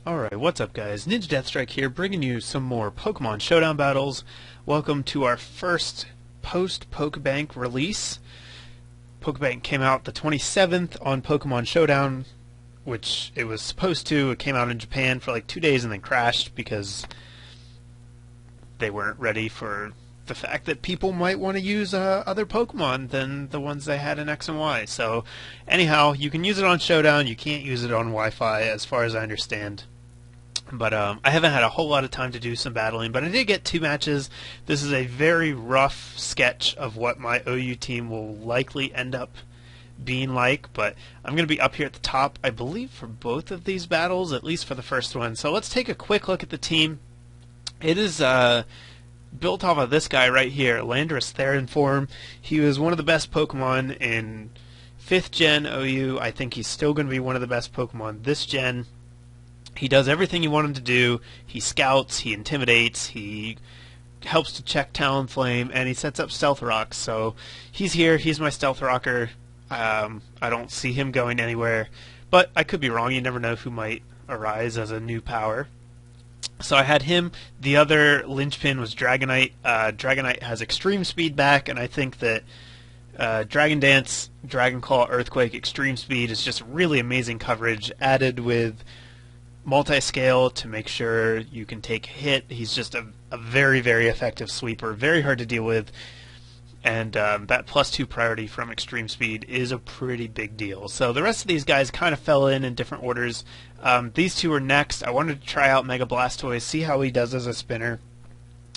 Alright, what's up guys? NinjaDeathStrike here, bringing you some more Pokemon Showdown battles. Welcome to our first post-Pokebank release. Pokebank came out the 27th on Pokemon Showdown, which it was supposed to. It came out in Japan for like 2 days and then crashed because they weren't ready for the fact that people might want to use other Pokemon than the ones they had in X and Y. So anyhow, you can use it on Showdown, you can't use it on Wi-Fi as far as I understand. But I haven't had a whole lot of time to do some battling, but I did get 2 matches. This is a very rough sketch of what my OU team will likely end up being like, but I'm going to be up here at the top, I believe, for both of these battles, at least for the first one. So let's take a quick look at the team. It is built off of this guy right here, Landorus Theron form. He was one of the best Pokemon in 5th Gen OU. I think he's still going to be one of the best Pokemon this Gen. He does everything you want him to do. He scouts, he intimidates, he helps to check Talonflame, and he sets up Stealth Rocks. So he's here, he's my Stealth Rocker. I don't see him going anywhere, but I could be wrong. You never know who might arise as a new power. So I had him. The other linchpin was Dragonite. Dragonite has extreme speed back, and I think that Dragon Dance, Dragon Claw, Earthquake, extreme speed is just really amazing coverage, added with multi-scale to make sure you can take a hit. He's just a very, very effective sweeper, very hard to deal with, and that +2 priority from extreme speed is a pretty big deal. So the rest of these guys kind of fell in different orders. These two are next. I wanted to try out Mega Blastoise, see how he does as a spinner.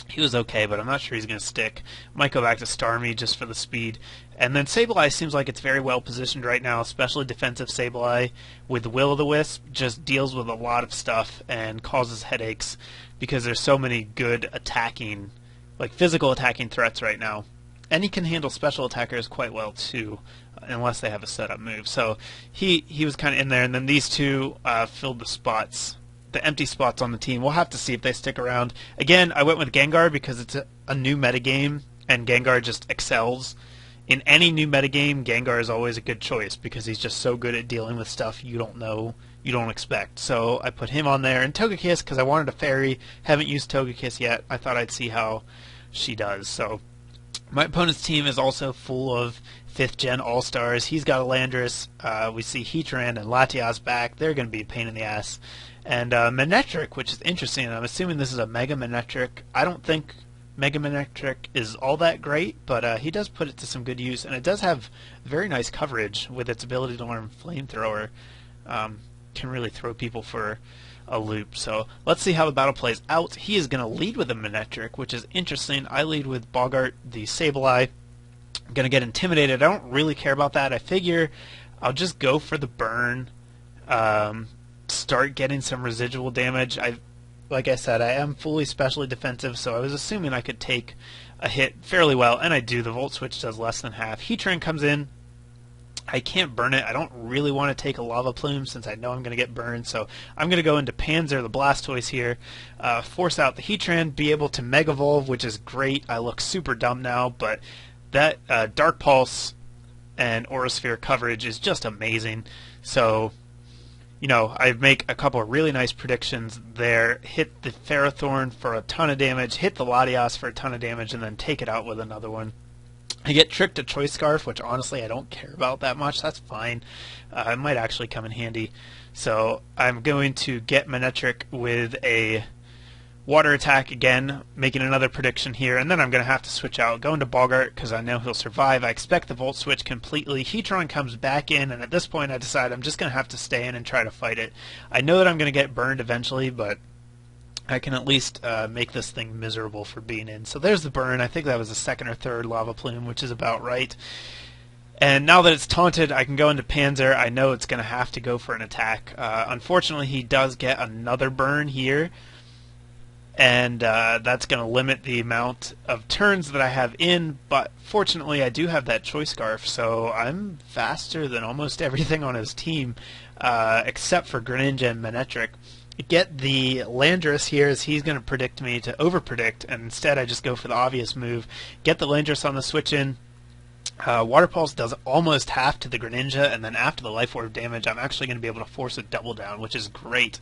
He was okay, but I'm not sure he's going to stick. Might go back to Starmie just for the speed. And then Sableye seems like it's very well positioned right now, especially defensive Sableye with Will-O-The-Wisp. Just deals with a lot of stuff and causes headaches because there's so many good attacking, like physical attacking threats right now. And he can handle special attackers quite well too, unless they have a setup move. So he was kind of in there, and then these two filled the spots. The empty spots on the team. We'll have to see if they stick around. Again, I went with Gengar because it's a new metagame, and Gengar just excels. In any new metagame, Gengar is always a good choice because he's just so good at dealing with stuff you don't know, you don't expect. So I put him on there, and Togekiss because I wanted a fairy. Haven't used Togekiss yet. I thought I'd see how she does. So my opponent's team is also full of 5th Gen All-Stars. He's got a Landorus. We see Heatran and Latias back. They're going to be a pain in the ass. And Manectric, which is interesting. I'm assuming this is a Mega Manectric. I don't think Mega Manectric is all that great, but he does put it to some good use. And it does have very nice coverage with its ability to learn Flamethrower. Can really throw people for a loop. So let's see how the battle plays out. He is going to lead with a Manectric, which is interesting. I lead with Boggart, the Sableye. I'm going to get intimidated. I don't really care about that. I figure I'll just go for the burn. Start getting some residual damage. Like I said, I am fully specially defensive, so I was assuming I could take a hit fairly well, and I do. The Volt Switch does less than half. Heatran comes in. I can't burn it. I don't really want to take a Lava Plume since I know I'm going to get burned, so I'm going to go into Panzer, the Blastoise here, force out the Heatran, be able to Mega Evolve, which is great. I look super dumb now, but that Dark Pulse and Aura Sphere coverage is just amazing. So you know, I make a couple of really nice predictions there. Hit the Ferrothorn for a ton of damage, hit the Latias for a ton of damage, and then take it out with another one. I get tricked to Choice Scarf, which honestly I don't care about that much. That's fine. It might actually come in handy. So I'm going to get Manectric with a Water Attack again, making another prediction here, and then I'm going to have to switch out, go into Boggart because I know he'll survive. I expect the Volt Switch completely. Heatran comes back in, and at this point I decide I'm just going to have to stay in and try to fight it. I know that I'm going to get burned eventually, but I can at least make this thing miserable for being in. So there's the burn. I think that was the 2nd or 3rd Lava Plume, which is about right. And now that it's taunted, I can go into Panzer. I know it's going to have to go for an attack. Unfortunately, he does get another burn here, and that's going to limit the amount of turns that I have in, but fortunately I do have that Choice Scarf, so I'm faster than almost everything on his team, except for Greninja and Manectric. Get the Landorus here, as he's going to predict me to over-predict, and instead I just go for the obvious move. Get the Landorus on the switch-in, Water Pulse does almost half to the Greninja, and then after the Life Orb damage, I'm actually going to be able to force a double down, which is great.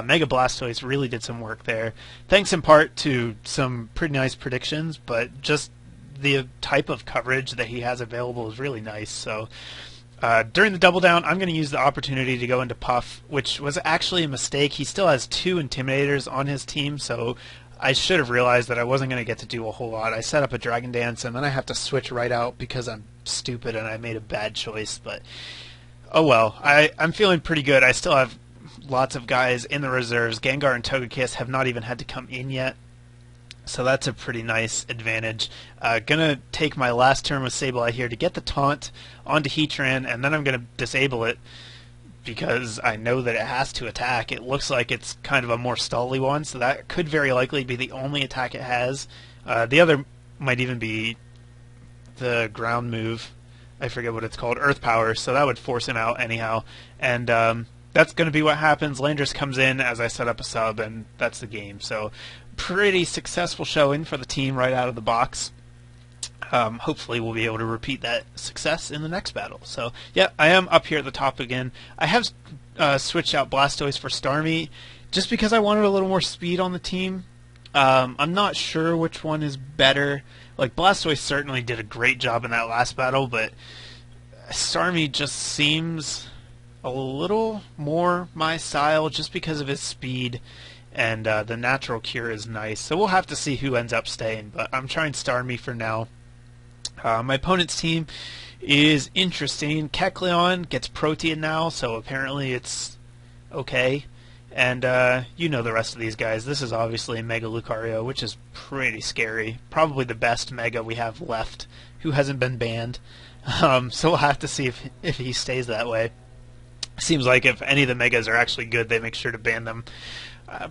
Mega Blastoise really did some work there, thanks in part to some pretty nice predictions, but just the type of coverage that he has available is really nice. So during the double down, I'm going to use the opportunity to go into Puff, which was actually a mistake. He still has 2 Intimidators on his team, so I should have realized that I wasn't going to get to do a whole lot. I set up a Dragon Dance, and then I have to switch right out because I'm stupid and I made a bad choice. But oh well, I'm feeling pretty good. I still have lots of guys in the reserves. Gengar and Togekiss have not even had to come in yet, so that's a pretty nice advantage. Gonna take my last turn with Sableye here to get the taunt onto Heatran, and then I'm gonna disable it because I know that it has to attack. It looks like it's kind of a more stally one, so that could very likely be the only attack it has. The other might even be the ground move. I forget what it's called, Earth Power, so that would force him out anyhow. And that's going to be what happens. Landorus comes in as I set up a sub, and that's the game. So pretty successful showing for the team right out of the box. Hopefully we'll be able to repeat that success in the next battle. So yeah, I am up here at the top again. I have switched out Blastoise for Starmie just because I wanted a little more speed on the team. I'm not sure which one is better. Like, Blastoise certainly did a great job in that last battle, but Starmie just seems a little more my style just because of his speed, and the natural cure is nice. So we'll have to see who ends up staying, but I'm trying Starmie for now. My opponent's team is interesting. Kecleon gets Protean now, so apparently it's okay. And you know the rest of these guys. This is obviously Mega Lucario, which is pretty scary. Probably the best Mega we have left who hasn't been banned. So we'll have to see if he stays that way. Seems like if any of the Megas are actually good, they make sure to ban them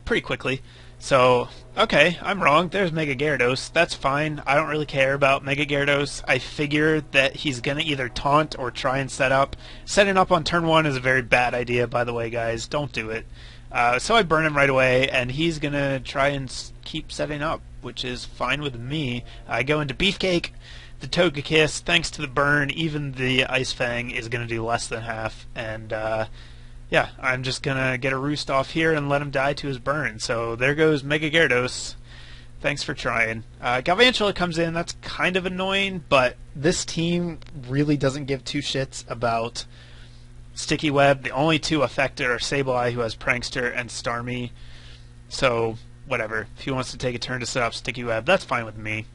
pretty quickly. So, okay, I'm wrong. There's Mega Gyarados. That's fine. I don't really care about Mega Gyarados. I figure that he's going to either taunt or try and set up. Setting up on turn 1 is a very bad idea, by the way, guys. Don't do it. So I burn him right away, and he's going to try and keep setting up, which is fine with me. I go into Beefcake. The Togekiss, thanks to the burn, even the Ice Fang is going to do less than half, and yeah, I'm just going to get a roost off here and let him die to his burn. So there goes Mega Gyarados. Thanks for trying. Galvantula comes in. That's kind of annoying, but this team really doesn't give two shits about Sticky Web. The only 2 affected are Sableye, who has Prankster, and Starmie. So, whatever. If he wants to take a turn to set up Sticky Web, that's fine with me.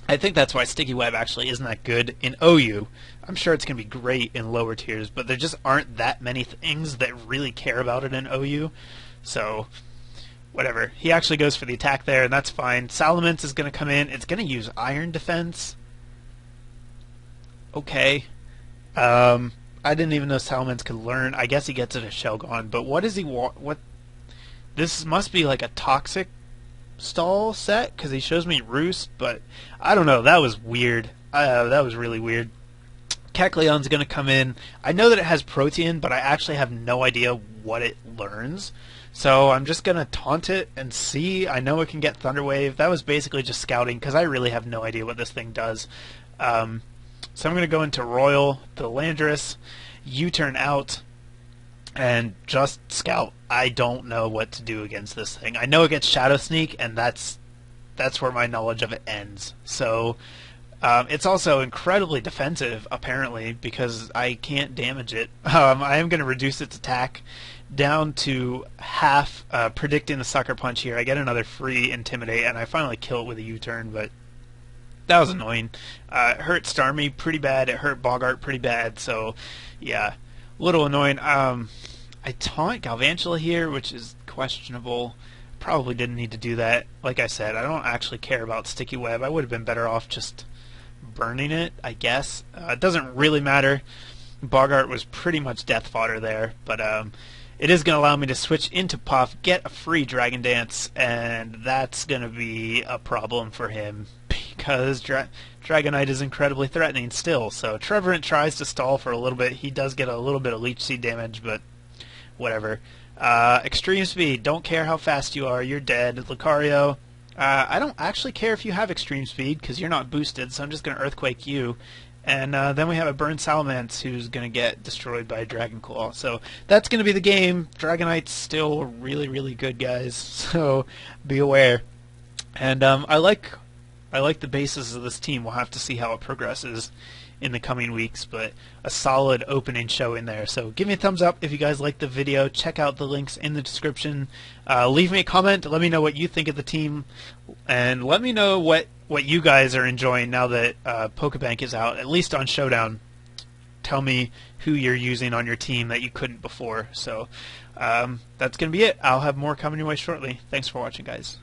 I think that's why Sticky Web actually isn't that good in OU. I'm sure it's going to be great in lower tiers, but there just aren't that many things that really care about it in OU. So, whatever. He actually goes for the attack there, and that's fine. Salamence is going to come in. It's going to use Iron Defense. Okay. I didn't even know Salamence could learn. I guess he gets it as Shelgon, but what does he want? What? This must be like a Toxic stall set, because he shows me Roost, but I don't know. That was weird. That was really weird. Kecleon's going to come in. I know that it has Protean, but I actually have no idea what it learns. So I'm just going to taunt it and see. I know it can get Thunder Wave. That was basically just scouting, because I really have no idea what this thing does. So I'm going to go into Royal, the Landorus, U-turn out, and just scout. I don't know what to do against this thing. I know it gets Shadow Sneak, and that's where my knowledge of it ends. So it's also incredibly defensive, apparently, because I can't damage it. I am going to reduce its attack down to half, predicting the Sucker Punch here. I get another free Intimidate, and I finally kill it with a U-turn, but that was annoying. It hurt Starmie pretty bad. It hurt Bogart pretty bad, so yeah, a little annoying. I taunt Galvantula here, which is questionable. Probably didn't need to do that. Like I said, I don't actually care about Sticky Web. I would have been better off just burning it, I guess. It doesn't really matter. Bogart was pretty much death fodder there, but it is going to allow me to switch into Puff, get a free Dragon Dance, and that's going to be a problem for him because Dragonite is incredibly threatening still. So Trevorant tries to stall for a little bit. He does get a little bit of Leech Seed damage, but whatever. Extreme Speed, don't care how fast you are, you're dead. Lucario, I don't actually care if you have Extreme Speed because you're not boosted, so I'm just going to Earthquake you, And then we have a Burn Salamence who's going to get destroyed by Dragon Claw. So that's going to be the game. Dragonite's still really, really good, guys. So be aware. And I like the basis of this team. We'll have to see how it progresses in the coming weeks, but a solid opening show in there. So give me a thumbs up if you guys liked the video. Check out the links in the description. Leave me a comment. Let me know what you think of the team, and let me know what you guys are enjoying now that Pokebank is out, at least on Showdown. Tell me who you're using on your team that you couldn't before. So that's going to be it. I'll have more coming your way shortly. Thanks for watching, guys.